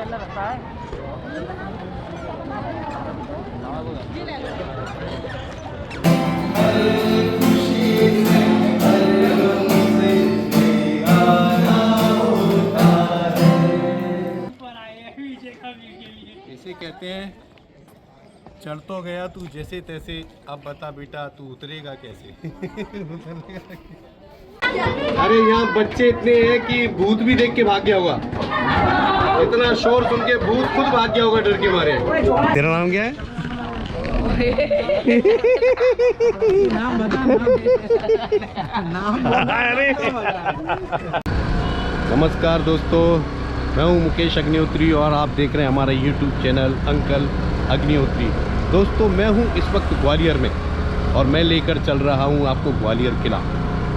इसे कहते हैं चढ़ तो गया तू जैसे तैसे, अब बता बेटा तू उतरेगा कैसे। अरे यहाँ बच्चे इतने हैं कि भूत भी देख के भाग गया होगा। इतना शोर सुन के भूत खुद भाग गया होगा डर के मारे। तेरा नाम क्या है? नाम बता। नाम अरे नमस्कार दोस्तों, मैं हूं मुकेश अग्निहोत्री और आप देख रहे हैं हमारा YouTube चैनल अंकल अग्निहोत्री। दोस्तों मैं हूं इस वक्त ग्वालियर में और मैं लेकर चल रहा हूं आपको ग्वालियर किला।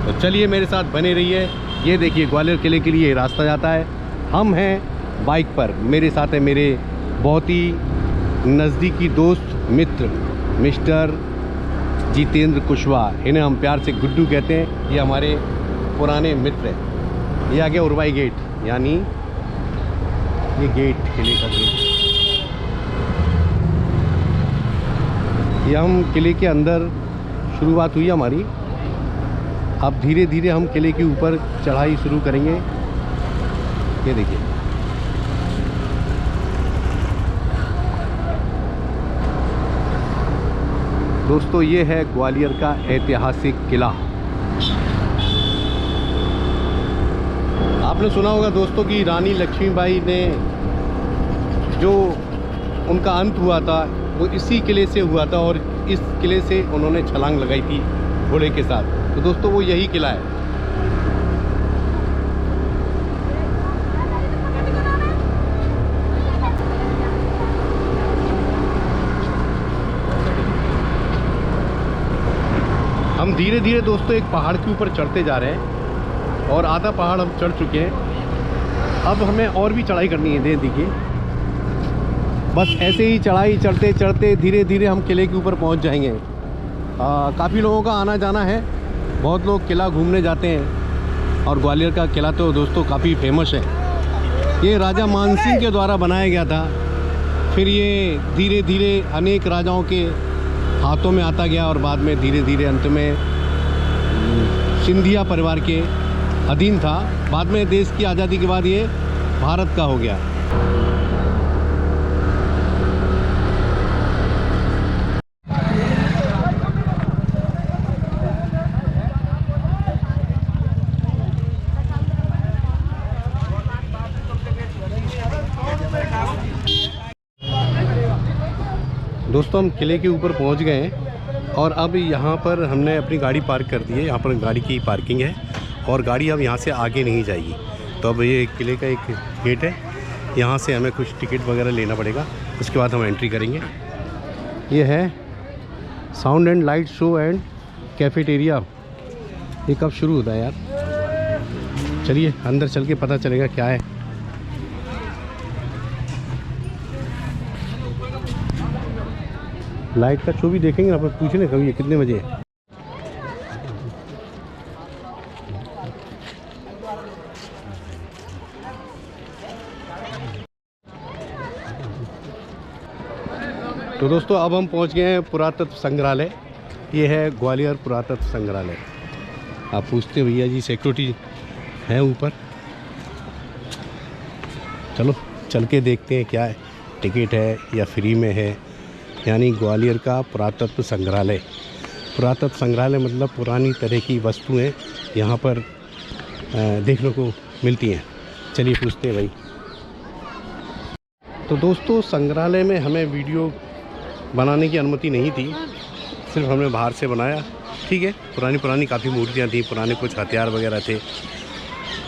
तो चलिए मेरे साथ बने रहिए। ये देखिए ग्वालियर किले के लिए रास्ता जाता है। हम हैं बाइक पर, मेरे साथ है मेरे बहुत ही नज़दीकी दोस्त मित्र मिस्टर जितेंद्र कुशवाहा। इन्हें हम प्यार से गुड्डू कहते हैं। ये हमारे पुराने मित्र हैं। ये आ गया उरवाई गेट, यानी ये गेट किले का गेट। ये हम किले के अंदर शुरुआत हुई हमारी। अब धीरे धीरे हम किले के ऊपर चढ़ाई शुरू करेंगे। ये देखिए दोस्तों, ये है ग्वालियर का ऐतिहासिक किला। आपने सुना होगा दोस्तों कि रानी लक्ष्मीबाई ने जो उनका अंत हुआ था वो इसी किले से हुआ था और इस किले से उन्होंने छलांग लगाई थी घोड़े के साथ। तो दोस्तों वो यही किला है। हम धीरे धीरे दोस्तों एक पहाड़ के ऊपर चढ़ते जा रहे हैं और आधा पहाड़ हम चढ़ चुके हैं। अब हमें और भी चढ़ाई करनी है। देखिए बस ऐसे ही चढ़ाई चढ़ते चढ़ते धीरे धीरे हम किले के ऊपर पहुंच जाएंगे। काफ़ी लोगों का आना जाना है, बहुत लोग किला घूमने जाते हैं और ग्वालियर का किला तो दोस्तों काफ़ी फेमस है। ये राजा मानसिंह के द्वारा बनाया गया था, फिर ये धीरे धीरे अनेक राजाओं के हाथों में आता गया और बाद में धीरे धीरे अंत में सिंधिया परिवार के अधीन था। बाद में देश की आज़ादी के बाद ये भारत का हो गया। दोस्तों हम किले के ऊपर पहुंच गए हैं और अब यहाँ पर हमने अपनी गाड़ी पार्क कर दी है। यहाँ पर गाड़ी की पार्किंग है और गाड़ी अब यहाँ से आगे नहीं जाएगी। तो अब ये किले का एक गेट है, यहाँ से हमें कुछ टिकट वगैरह लेना पड़ेगा, उसके बाद हम एंट्री करेंगे। ये है sound and light show and cafeteria. ये कब शुरू होता है यार? चलिए अंदर चल के पता चलेगा क्या है। लाइट का शो भी देखेंगे, आप पूछ लें कभी कितने बजे है। तो दोस्तों अब हम पहुंच गए हैं पुरातत्व संग्रहालय। ये है ग्वालियर पुरातत्व संग्रहालय। आप पूछते हैं भैया जी सिक्योरिटी है ऊपर, चलो चल के देखते हैं क्या है, टिकट है या फ्री में है। यानी ग्वालियर का पुरातत्व संग्रहालय। पुरातत्व संग्रहालय मतलब पुरानी तरह की वस्तुएं यहाँ पर देखने को मिलती हैं। चलिए पूछते हैं भाई। तो दोस्तों संग्रहालय में हमें वीडियो बनाने की अनुमति नहीं थी, सिर्फ हमने बाहर से बनाया। ठीक है, पुरानी काफ़ी मूर्तियाँ थी, पुराने कुछ हथियार वगैरह थे।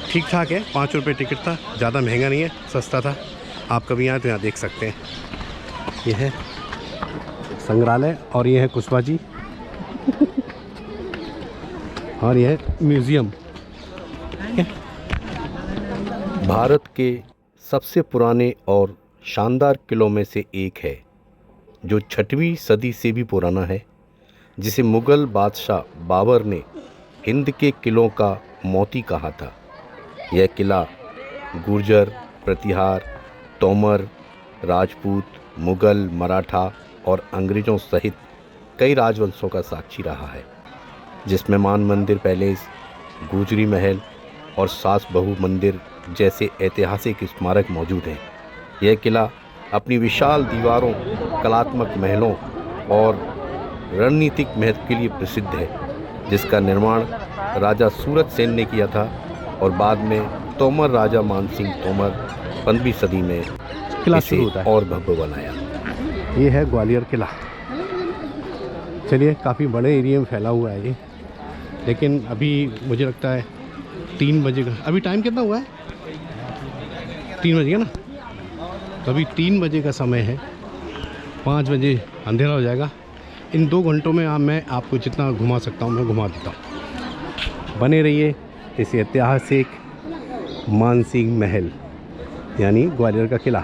ठीक ठाक है, 5 रुपये टिकट था, ज़्यादा महंगा नहीं है, सस्ता था। आप कभी आए तो यहाँ देख सकते हैं। ये है संग्रहालय और ये है कुशवाहा जी और ये है म्यूज़ियम। भारत के सबसे पुराने और शानदार किलों में से एक है जो 6वीं सदी से भी पुराना है, जिसे मुग़ल बादशाह बाबर ने हिंद के किलों का मोती कहा था। यह किला गुर्जर, प्रतिहार, तोमर, राजपूत, मुग़ल, मराठा और अंग्रेज़ों सहित कई राजवंशों का साक्षी रहा है, जिसमें मान मंदिर पैलेस, गुजरी महल और सास बहू मंदिर जैसे ऐतिहासिक स्मारक मौजूद हैं। यह किला अपनी विशाल दीवारों, कलात्मक महलों और रणनीतिक महत्व के लिए प्रसिद्ध है, जिसका निर्माण राजा सूरत सेन ने किया था और बाद में तोमर राजा मानसिंह तोमर 15वीं सदी में किला शुरू होता है और भव्य बनाया। ये है ग्वालियर किला। चलिए, काफ़ी बड़े एरिया में फैला हुआ है ये, लेकिन अभी मुझे लगता है 3 बजे का, अभी टाइम कितना हुआ है? 3 बज गया ना, तो अभी 3 बजे का समय है। 5 बजे अंधेरा हो जाएगा। इन 2 घंटों में मैं आपको जितना घुमा सकता हूँ मैं घुमा देता हूँ। बने रहिए इस ऐतिहासिक मानसिंह महल यानी ग्वालियर का किला।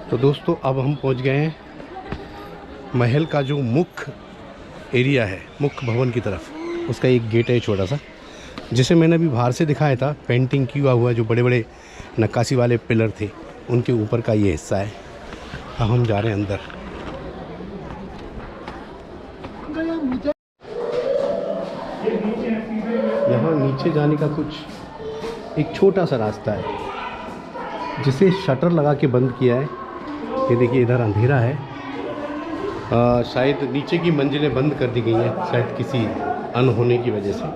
तो दोस्तों, अब हम पहुंच गए हैं महल का जो मुख्य एरिया है, मुख्य भवन की तरफ। उसका एक गेट है छोटा सा, जिसे मैंने अभी बाहर से दिखाया था। पेंटिंग किया हुआ जो बड़े बड़े नक्काशी वाले पिलर थे, उनके ऊपर का ये हिस्सा है। अब हम जा रहे हैं अंदर। यहाँ नीचे जाने का कुछ एक छोटा सा रास्ता है, जिसे शटर लगा के बंद किया है। ये देखिए, इधर अंधेरा है। शायद नीचे की मंजिलें बंद कर दी गई हैं, शायद किसी अनहोने की वजह से।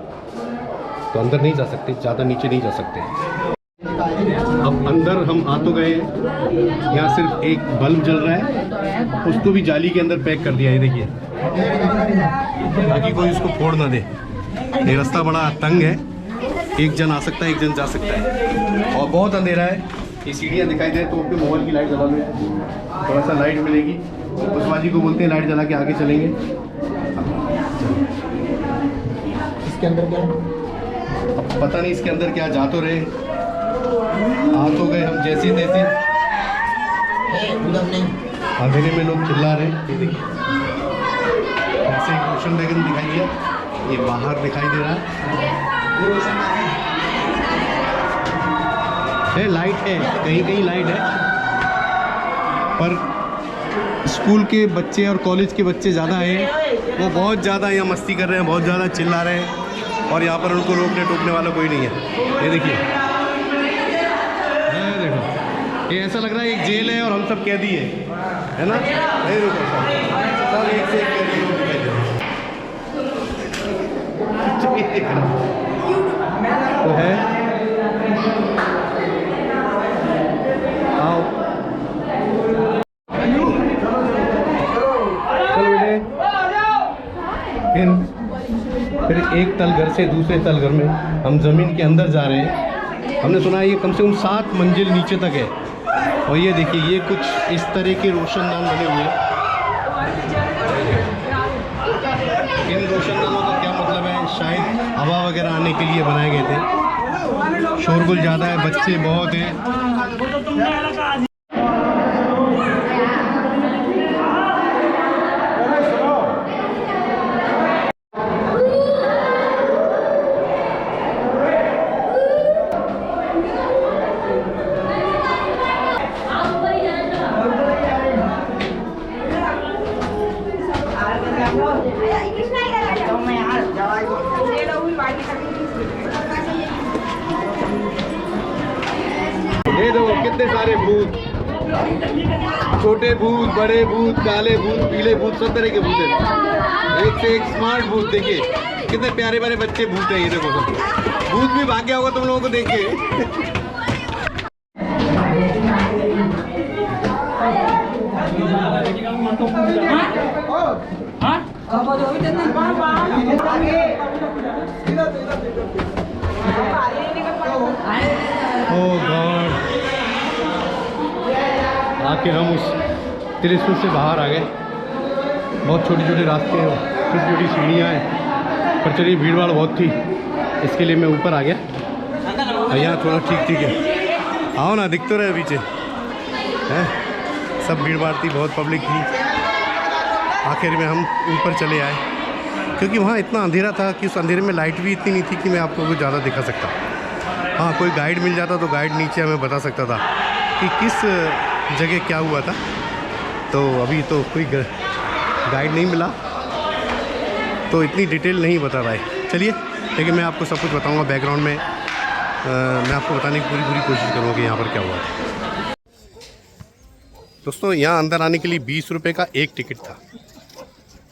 तो अंदर नहीं जा सकते, ज़्यादा नीचे नहीं जा सकते। अब अंदर हम आ तो गए हैं। यहाँ सिर्फ एक बल्ब जल रहा है, उसको भी जाली के अंदर पैक कर दिया है, देखिए, ताकि कोई उसको फोड़ ना दे। ये रास्ता बड़ा तंग है, एक जन आ सकता है, एक जन जा सकता है, और बहुत अंधेरा है। ये सीढ़ियाँ दिखाई दे तो अपने मोबाइल की लाइट जला लो, थोड़ा सा लाइट मिलेगी। उस बाजी को बोलते हैं लाइट जला के आगे चलेंगे। इसके अंदर क्या है? अब पता नहीं इसके अंदर क्या, जा तो रहे, आ तो गए हम जैसे तैसे। अंधेरे में लोग चिल्ला रहे हैं। ये देखिए, ऐसे एक रोशन बैगन दिखाई दिया, ये बाहर दिखाई दे रहा है। लाइट है, कहीं कहीं लाइट है, पर स्कूल के बच्चे और कॉलेज के बच्चे ज़्यादा हैं। वो बहुत ज़्यादा यहाँ मस्ती कर रहे हैं, बहुत ज़्यादा चिल्ला रहे हैं, और यहाँ पर उनको रोकने टोकने वाला कोई नहीं है। ये देखिए, देखो, ये ऐसा लग रहा है एक जेल है और हम सब कैदी हैं, है ना? नहीं रुको, सब एक से एक कैदी लोग दिखाई दे रहे हैं। तो है, फिर एक तल घर से दूसरे तल घर में हम ज़मीन के अंदर जा रहे हैं। हमने सुना है ये कम से कम 7 मंजिल नीचे तक है। और ये देखिए, ये कुछ इस तरह के रोशनदान बने हुए हैं। इन रोशनदानों का क्या मतलब है? शायद हवा वगैरह आने के लिए बनाए गए थे। शोरगुल ज़्यादा है, बच्चे बहुत हैं। ये देखो कितने सारे भूत, छोटे भूत, बड़े भूत, काले भूत, पीले भूत, सब तरह के भूत हैं। एक से एक स्मार्ट भूत। देखिए कितने प्यारे प्यारे बच्चे भूत हैं। ये देखो, भूत भी भाग गया होगा तुम लोगों को देख के। ओह गॉड, आखिर हम उस त्रिशूल से बाहर आ गए। बहुत छोटे छोटे रास्ते हैं, छोटी छोटी सीढ़ियाँ हैं, पर चलिए भीड़ भाड़ बहुत थी, इसके लिए मैं ऊपर आ गया। यहाँ थोड़ा ठीक है। आओ ना, दिख तो रहे पीछे हैं, सब भीड़ भाड़ थी, बहुत पब्लिक थी। आखिर में हम ऊपर चले आए, क्योंकि वहाँ इतना अंधेरा था कि उस अंधेरे में लाइट भी इतनी नहीं थी कि मैं आपको कुछ ज़्यादा दिखा सकता। हाँ, कोई गाइड मिल जाता तो गाइड नीचे हमें बता सकता था कि किस जगह क्या हुआ था। तो अभी तो कोई गाइड नहीं मिला, तो इतनी डिटेल नहीं बता रहा है। चलिए, लेकिन मैं आपको सब कुछ बताऊंगा बैकग्राउंड में। मैं आपको बताने की पूरी कोशिश करूँगा कि यहाँ पर क्या हुआ। दोस्तों, यहाँ अंदर आने के लिए 20 रुपये का एक टिकट था।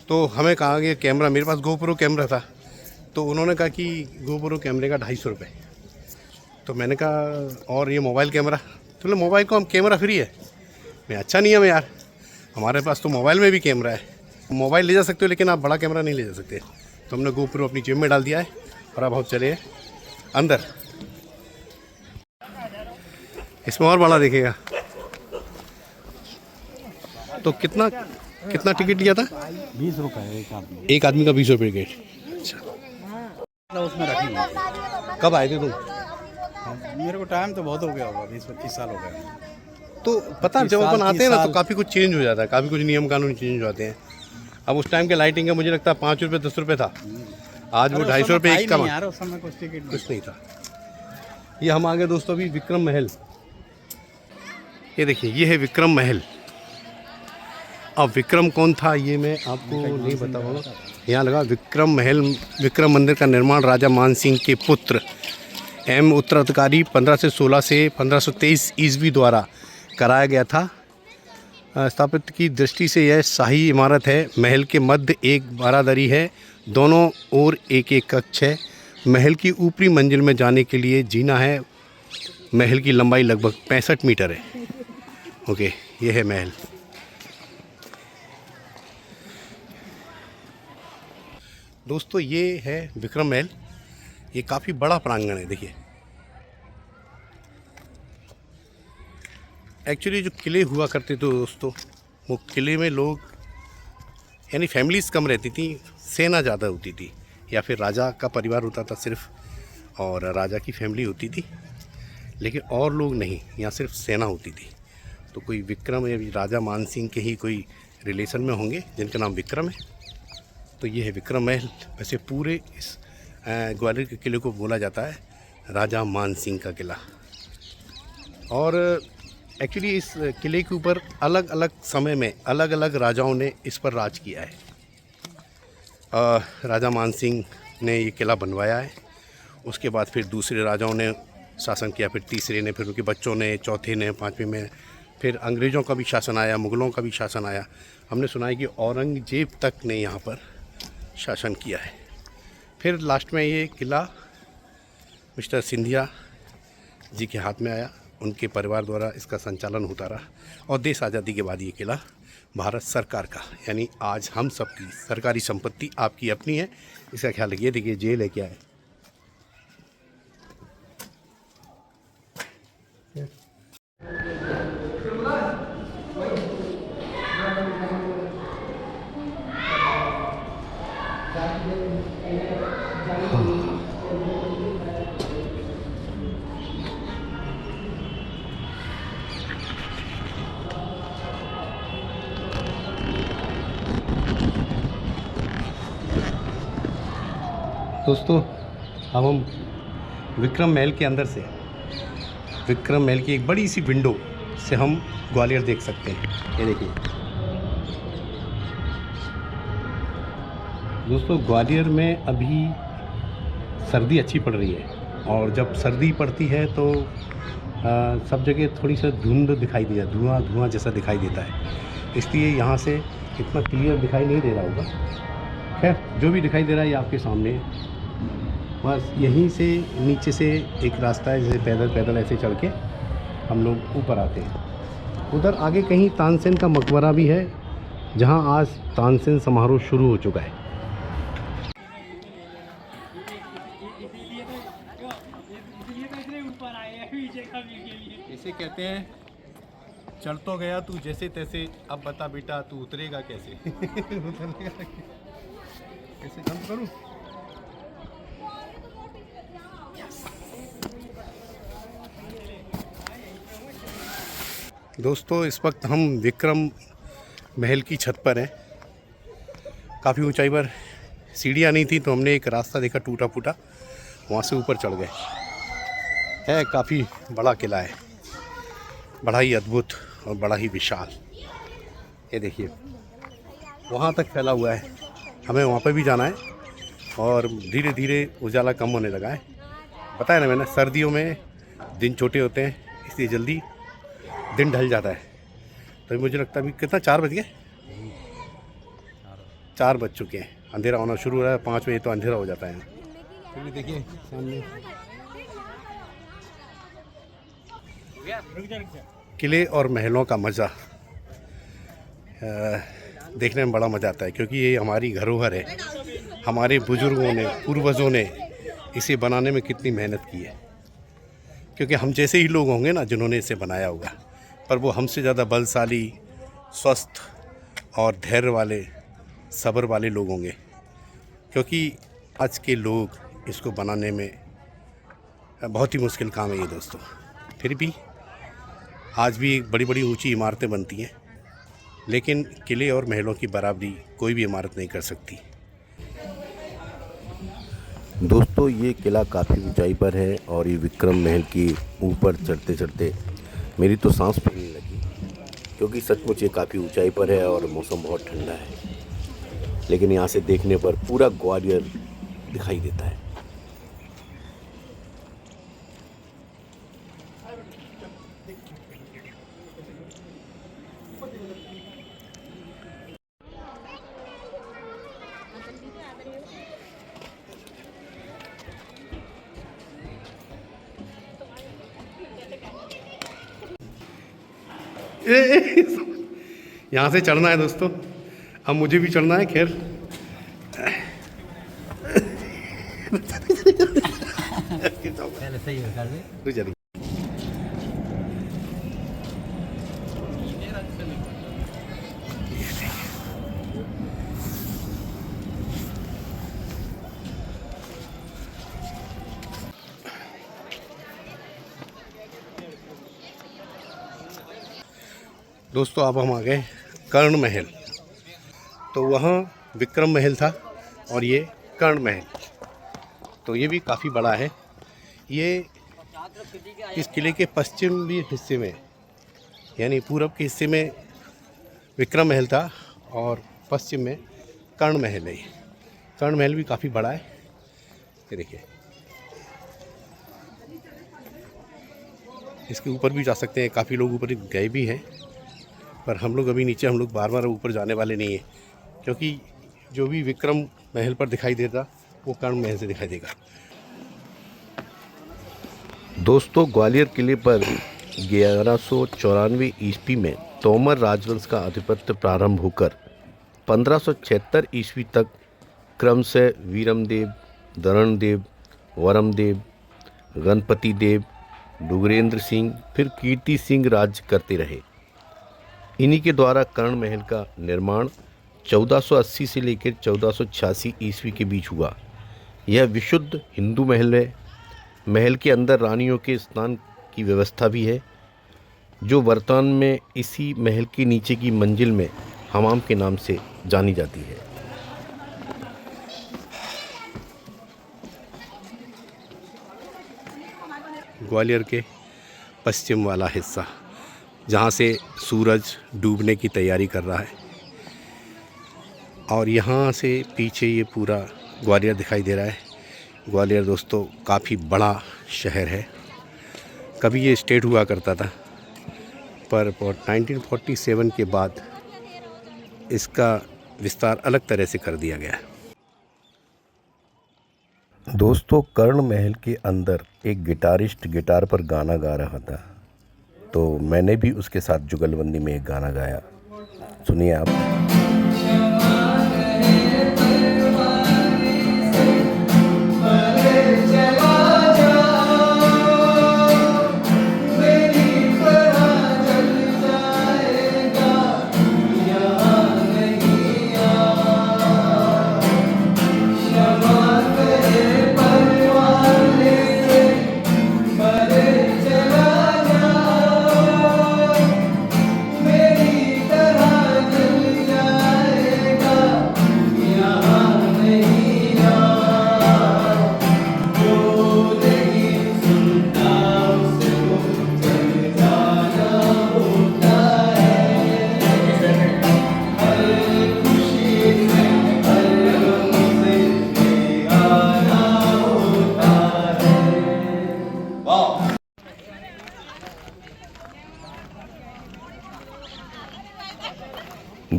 तो हमें कहा कि कैमरा, मेरे पास गोप्रो कैमरा था, तो उन्होंने कहा कि गोप्रो कैमरे का 250 रुपये। तो मैंने कहा और ये मोबाइल कैमरा, तो बोले मोबाइल को हम कैमरा फ्री है। मैं अच्छा नहीं है यार, हमारे पास तो मोबाइल में भी कैमरा है, मोबाइल ले जा सकते हो लेकिन आप बड़ा कैमरा नहीं ले जा सकते। तो हमने गोप्रो अपनी जेब में डाल दिया है और अब हम चले अंदर। इसमें और बड़ा दिखेगा। तो कितना टिकट लिया था? 20 रुपये एक आदमी का 20 रुपये टिकट। अच्छा, उसमें रखी। कब आए थे तुम? मेरे को टाइम तो बहुत हो गया होगा, 20-25 साल हो गए। तो पता, जब अपन आते हैं ना तो काफ़ी कुछ चेंज हो जाता है, काफ़ी कुछ नियम कानून चेंज हो जाते हैं। अब उस टाइम के लाइटिंग का मुझे लगता है 5 रुपये 10 रुपये था, आज वो 250 रुपये एक का कुछ नहीं था। ये हम आ गए दोस्तों अभी विक्रम महल। ये देखिए, ये है विक्रम महल। अब विक्रम कौन था ये मैं आपको नहीं बता पाऊँगा। यहाँ लगा विक्रम महल। विक्रम मंदिर का निर्माण राजा मान सिंह के पुत्र एम उत्तराधिकारी 1516 से 1523 ईस्वी द्वारा कराया गया था। स्थापित की दृष्टि से यह शाही इमारत है। महल के मध्य एक बारादरी है, दोनों ओर एक एक कक्ष है। महल की ऊपरी मंजिल में जाने के लिए जीना है। महल की लंबाई लगभग 65 मीटर है। ओके, ये है महल। दोस्तों, ये है विक्रम महल। ये काफ़ी बड़ा प्रांगण है। देखिए, एक्चुअली जो किले हुआ करते थे दोस्तों, वो किले में लोग यानी फैमिलीज़ कम रहती थी, सेना ज़्यादा होती थी, या फिर राजा का परिवार होता था सिर्फ, और राजा की फैमिली होती थी, लेकिन और लोग नहीं, यहाँ सिर्फ सेना होती थी। तो कोई विक्रम या राजा मान सिंह के ही कोई रिलेशन में होंगे जिनका नाम विक्रम है। तो ये है विक्रम महल। वैसे पूरे इस ग्वालियर के किले को बोला जाता है राजा मान सिंह का किला। और एक्चुअली इस किले के ऊपर अलग अलग समय में अलग अलग राजाओं ने इस पर राज किया है। राजा मान सिंह ने ये किला बनवाया है, उसके बाद फिर दूसरे राजाओं ने शासन किया, फिर तीसरे ने, फिर उनके बच्चों ने, चौथे ने, पाँचवें में फिर अंग्रेज़ों का भी शासन आया, मुग़लों का भी शासन आया। हमने सुना है कि औरंगजेब तक ने यहाँ पर शासन किया है। फिर लास्ट में ये किला मिस्टर सिंधिया जी के हाथ में आया, उनके परिवार द्वारा इसका संचालन होता रहा। और देश आज़ादी के बाद ये किला भारत सरकार का, यानी आज हम सब की सरकारी संपत्ति, आपकी अपनी है, इसका ख्याल रखिए। देखिए, जेल है क्या है। दोस्तों, अब हम विक्रम महल के अंदर से, विक्रम महल की एक बड़ी सी विंडो से हम ग्वालियर देख सकते हैं। ये देखिए दोस्तों, ग्वालियर में अभी सर्दी अच्छी पड़ रही है, और जब सर्दी पड़ती है तो सब जगह थोड़ी सी धुंध दिखाई दे, धुआं जैसा दिखाई देता है, इसलिए यहाँ से इतना क्लियर दिखाई नहीं दे रहा होगा। खैर, जो भी दिखाई दे रहा है ये आपके सामने है। बस यहीं से नीचे से एक रास्ता है, जैसे पैदल ऐसे चल के हम लोग ऊपर आते हैं। उधर आगे कहीं तानसेन का मकबरा भी है, जहां आज तानसेन समारोह शुरू हो चुका है। इसे कहते हैं चल तो गया तू जैसे तैसे, अब बता बेटा तू उतरेगा कैसे। कैसे कम करूं? दोस्तों इस वक्त हम विक्रम महल की छत पर हैं। काफ़ी ऊंचाई पर सीढ़ियाँ नहीं थी तो हमने एक रास्ता देखा टूटा फूटा, वहाँ से ऊपर चढ़ गए। है काफ़ी बड़ा किला है, बड़ा ही अद्भुत और बड़ा ही विशाल। ये देखिए वहाँ तक फैला हुआ है, हमें वहाँ पर भी जाना है और धीरे धीरे उजाला कम होने लगा है। बताया ना मैंने, सर्दियों में दिन छोटे होते हैं इसलिए जल्दी दिन ढल जाता है। तो मुझे लगता है अभी कितना 4 बज गए, 4 बज चुके हैं, अंधेरा होना शुरू हो रहा है। 5 बजे तो अंधेरा हो जाता है। तो देखिए सामने किले और महलों का मज़ा देखने में बड़ा मज़ा आता है, क्योंकि ये हमारी धरोहर है। हमारे बुजुर्गों ने, पूर्वजों ने इसे बनाने में कितनी मेहनत की है, क्योंकि हम जैसे ही लोग होंगे ना जिन्होंने इसे बनाया होगा, पर वो हमसे ज़्यादा बलशाली, स्वस्थ और धैर्य वाले, सब्र वाले लोग होंगे। क्योंकि आज के लोग इसको बनाने में बहुत ही मुश्किल काम है ये दोस्तों। फिर भी आज भी बड़ी बड़ी ऊंची इमारतें बनती हैं, लेकिन किले और महलों की बराबरी कोई भी इमारत नहीं कर सकती। दोस्तों ये किला काफ़ी ऊंचाई पर है और ये विक्रम महल की ऊपर चढ़ते चढ़ते मेरी तो सांस फूलने लगी, क्योंकि सचमुच ये काफ़ी ऊंचाई पर है और मौसम बहुत ठंडा है। लेकिन यहाँ से देखने पर पूरा ग्वालियर दिखाई देता है। यहाँ से चढ़ना है दोस्तों, अब मुझे भी चढ़ना है। खैर दोस्तों अब हम आ गए कर्ण महल। तो वहाँ विक्रम महल था और ये कर्ण महल, तो ये भी काफ़ी बड़ा है। ये इस किले के पश्चिमी हिस्से में, यानी पूरब के हिस्से में विक्रम महल था और पश्चिम में कर्ण महल है। कर्ण महल भी काफ़ी बड़ा है। ये देखिए इसके ऊपर भी जा सकते हैं, काफ़ी लोग ऊपर गए भी हैं, पर हम लोग अभी नीचे, हम लोग बार बार ऊपर जाने वाले नहीं हैं, क्योंकि जो भी विक्रम महल पर दिखाई देता वो कर्ण महल से दिखाई देगा। दोस्तों ग्वालियर किले पर 1194 ईस्वी में तोमर राजवंश का आधिपत्य प्रारंभ होकर 1576 ईस्वी तक क्रमशः वीरमदेव, दरणदेव, वरमदेव, गणपति देव, डुगरेंद्र सिंह, फिर कीर्ति सिंह राज्य करते रहे। इन्हीं के द्वारा कर्ण महल का निर्माण 1480 से लेकर 1486 ईस्वी के बीच हुआ। यह विशुद्ध हिंदू महल है। महल के अंदर रानियों के स्नान की व्यवस्था भी है, जो वर्तमान में इसी महल के नीचे की मंजिल में हमाम के नाम से जानी जाती है। ग्वालियर के पश्चिम वाला हिस्सा, जहाँ से सूरज डूबने की तैयारी कर रहा है, और यहाँ से पीछे ये पूरा ग्वालियर दिखाई दे रहा है। ग्वालियर दोस्तों काफ़ी बड़ा शहर है। कभी ये स्टेट हुआ करता था, पर 1947 के बाद इसका विस्तार अलग तरह से कर दिया गया। दोस्तों कर्ण महल के अंदर एक गिटारिस्ट गिटार पर गाना गा रहा था, तो मैंने भी उसके साथ जुगलबंदी में एक गाना गाया। सुनिए आप।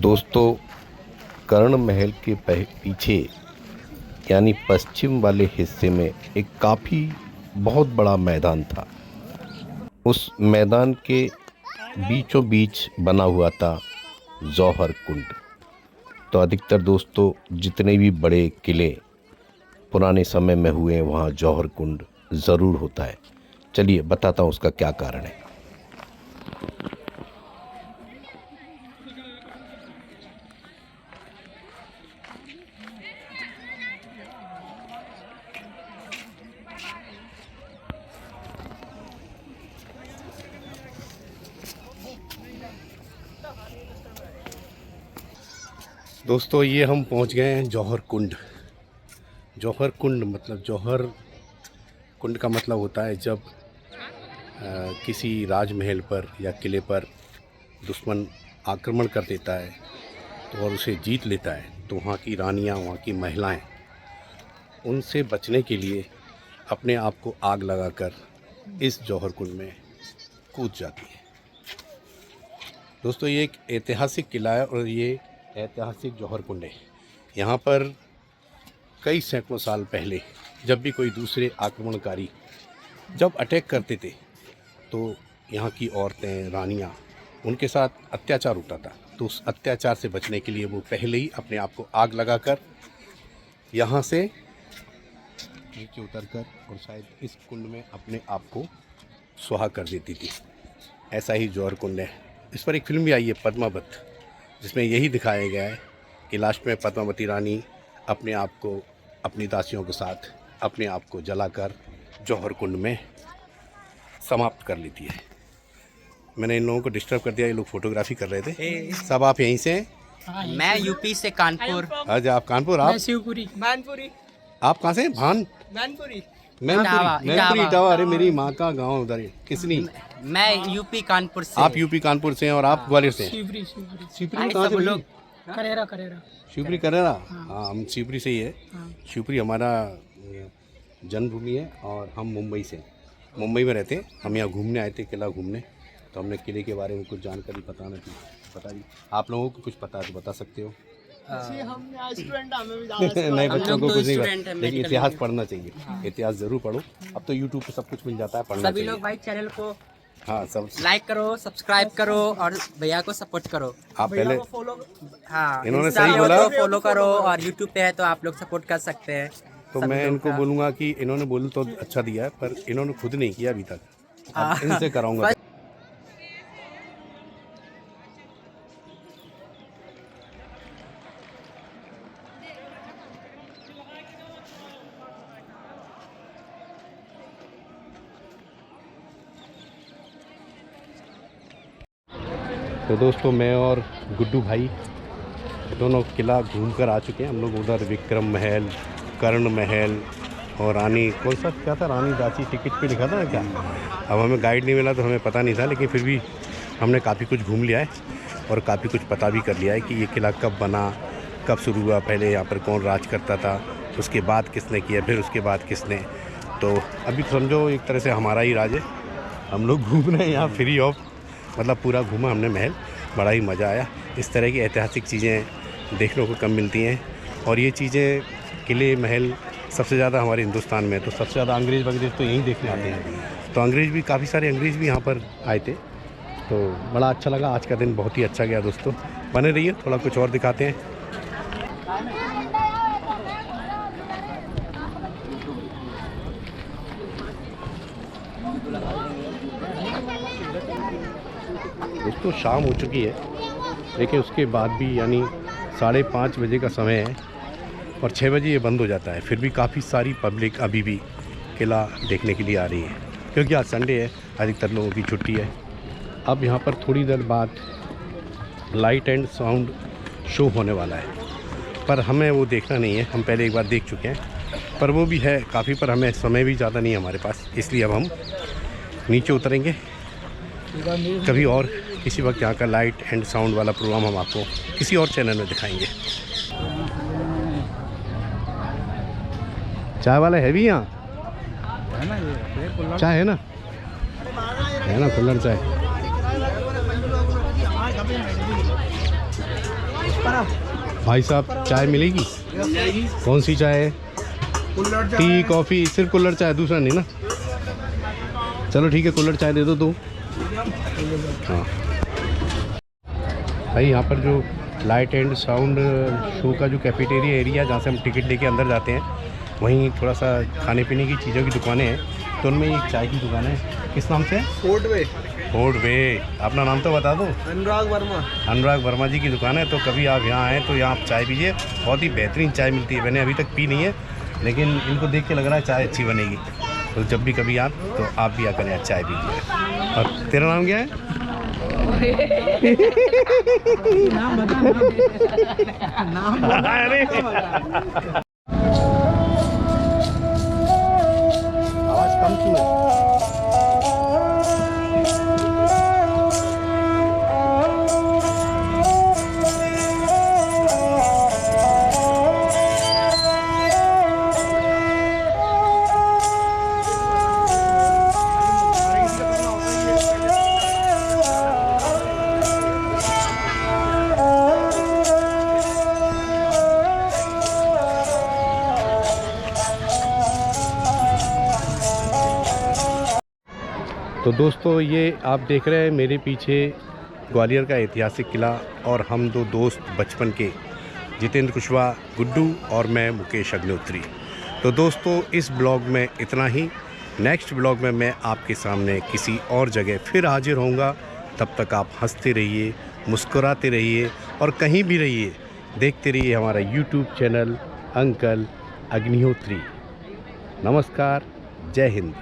दोस्तों, कर्ण महल के पीछे यानी पश्चिम वाले हिस्से में एक काफ़ी बहुत बड़ा मैदान था। उस मैदान के बीचों बीच बना हुआ था जौहर कुंड। तो अधिकतर दोस्तों जितने भी बड़े किले पुराने समय में हुए हैं वहाँ जौहर कुंड ज़रूर होता है। चलिए बताता हूँ उसका क्या कारण है। दोस्तों ये हम पहुंच गए हैं जौहर कुंड। जौहर कुंड मतलब जौहर कुंड का मतलब होता है जब किसी राजमहल पर या किले पर दुश्मन आक्रमण कर देता है तो और उसे जीत लेता है तो वहाँ की रानियाँ, वहाँ की महिलाएं उनसे बचने के लिए अपने आप को आग लगाकर इस जौहर कुंड में कूद जाती है। दोस्तों ये एक ऐतिहासिक किला है और ये ऐतिहासिक जौहर कुंड है। यहाँ पर कई सैकड़ों साल पहले जब भी कोई दूसरे आक्रमणकारी जब अटैक करते थे तो यहाँ की औरतें, रानियाँ उनके साथ अत्याचार होता था। तो उस अत्याचार से बचने के लिए वो पहले ही अपने आप को आग लगाकर यहाँ से नीचे उतरकर और शायद इस कुंड में अपने आप को सुहा कर देती थी। ऐसा ही जौहर कुंड है। इस पर एक फिल्म भी आई है पद्मावत, जिसमें यही दिखाया गया है कि लास्ट में पद्मावती रानी अपने आप को अपनी दासियों के साथ अपने आप को जलाकर जौहर कुंड में समाप्त कर लेती है। मैंने इन लोगों को डिस्टर्ब कर दिया, ये लोग फोटोग्राफी कर रहे थे। सब आप यहीं से? मैं यूपी से कानपुर। अच्छा आप कानपुर, आप शिवपुरी। मैनपुरी। आप कहाँ से? मैनपुरी। मैनपुरी इटावा। अरे मेरी माँ का गाँव उधर है। किसनी? मैं यूपी कानपुर से। आप यूपी कानपुर से हैं और आप ग्वालियर से? शिवपुरी। शिवपुरी कहाँ से लोग? करेरा। शिवपुरी करेरा। हाँ हम शिवपुरी से ही है। शिवपुरी हमारा जन्मभूमि है और हम मुंबई से, मुंबई में रहते हैं। हम यहाँ घूमने आए थे, किला घूमने, तो हमने किले के बारे में कुछ जानकारी बताना थी। बता दी आप लोगों को कुछ पता है तो बता सकते हो। नए बच्चों को कुछ नहीं, लेकिन इतिहास पढ़ना चाहिए। इतिहास जरूर पढ़ो। अब तो यूट्यूब पे सब कुछ मिल जाता है, पढ़ना सभी लोग भाई चैनल को हाँ सब लाइक करो, सब्सक्राइब करो और भैया को सपोर्ट करो। आप पहले हाँ इन्होंने सही बोला, फॉलो करो और यूट्यूब पे है तो आप लोग सपोर्ट कर सकते हैं। तो मैं इनको बोलूँगा कि इन्होंने बोल तो अच्छा दिया है पर इन्होंने खुद नहीं किया अभी तक। अब इनसे कराऊंगा। तो दोस्तों मैं और गुड्डू भाई दोनों किला घूम कर आ चुके हैं। हम लोग उधर विक्रम महल, कर्ण महल और रानी कौन सा क्या था, रानी दासी टिकट पे लिखा था ना क्या। अब हमें गाइड नहीं मिला तो हमें पता नहीं था, लेकिन फिर भी हमने काफ़ी कुछ घूम लिया है और काफ़ी कुछ पता भी कर लिया है कि ये किला कब बना, कब शुरू हुआ, पहले यहाँ पर कौन राज करता था, उसके बाद किसने किया, फिर उसके बाद किसने। तो अभी समझो एक तरह से हमारा ही राज है। हम लोग घूम रहे हैं यहाँ फ्री ऑफ, मतलब पूरा घूमा हमने महल, बड़ा ही मज़ा आया। इस तरह की ऐतिहासिक चीज़ें देखने को कम मिलती हैं और ये चीज़ें किले महल सबसे ज़्यादा हमारे हिंदुस्तान में है। तो सबसे ज़्यादा अंग्रेज़ तो यहीं देखने आते हैं। तो अंग्रेज़ भी, काफ़ी सारे अंग्रेज़ भी यहाँ पर आए थे। तो बड़ा अच्छा लगा, आज का दिन बहुत ही अच्छा गया दोस्तों। बने रहिए, थोड़ा कुछ और दिखाते हैं। दोस्तों शाम हो चुकी है, लेकिन उसके बाद भी यानी 5:30 बजे का समय है और 6 बजे ये बंद हो जाता है। फिर भी काफ़ी सारी पब्लिक अभी भी किला देखने के लिए आ रही है, क्योंकि आज संडे है, अधिकतर लोगों की छुट्टी है। अब यहाँ पर थोड़ी देर बाद लाइट एंड साउंड शो होने वाला है, पर हमें वो देखना नहीं है, हम पहले एक बार देख चुके हैं। पर वो भी है काफ़ी, पर हमें समय भी ज़्यादा नहीं है हमारे पास, इसलिए अब हम नीचे उतरेंगे। कभी और किसी वक्त यहाँ का लाइट एंड साउंड वाला प्रोग्राम हम आपको किसी और चैनल में दिखाएंगे। चाय वाला है भी यहाँ? चाय है ना? है ना कुल्हड़ चाय? भाई साहब चाय मिलेगी? कौन सी चाय है? Tea coffee? सिर्फ कुल्हड़ चाय, दूसरा नहीं ना? चलो ठीक है, कुल्हड़ चाय दे दो 2। हाँ भाई, यहाँ पर जो लाइट एंड साउंड शो का जो कैफेटेरिया एरिया जहाँ से हम टिकट लेके अंदर जाते हैं, वहीं थोड़ा सा खाने पीने की चीज़ों की दुकानें हैं। तो उनमें एक चाय की दुकान है, किस नाम से? फोर्ट वे। अपना नाम तो बता दो। अनुराग वर्मा जी की दुकान है। तो कभी आप यहाँ आएँ तो यहाँ आप चाय पीजिए, बहुत ही बेहतरीन चाय मिलती है। मैंने अभी तक पी नहीं है, लेकिन इनको देख के लग रहा है चाय अच्छी बनेगी। तो जब भी कभी आप तो आप भी आकर यहाँ चाय पीजिए। और तेरा नाम क्या है? अरे आवाज कम क्यों है? तो दोस्तों, ये आप देख रहे हैं मेरे पीछे ग्वालियर का ऐतिहासिक किला, और हम 2 दोस्त बचपन के, जितेंद्र कुशवाहा गुड्डू और मैं मुकेश अग्निहोत्री। तो दोस्तों, इस ब्लॉग में इतना ही। नेक्स्ट ब्लॉग में मैं आपके सामने किसी और जगह फिर हाजिर होऊंगा। तब तक आप हंसते रहिए, मुस्कुराते रहिए और कहीं भी रहिए, देखते रहिए हमारा YouTube चैनल अंकल अग्निहोत्री। नमस्कार, जय हिंद।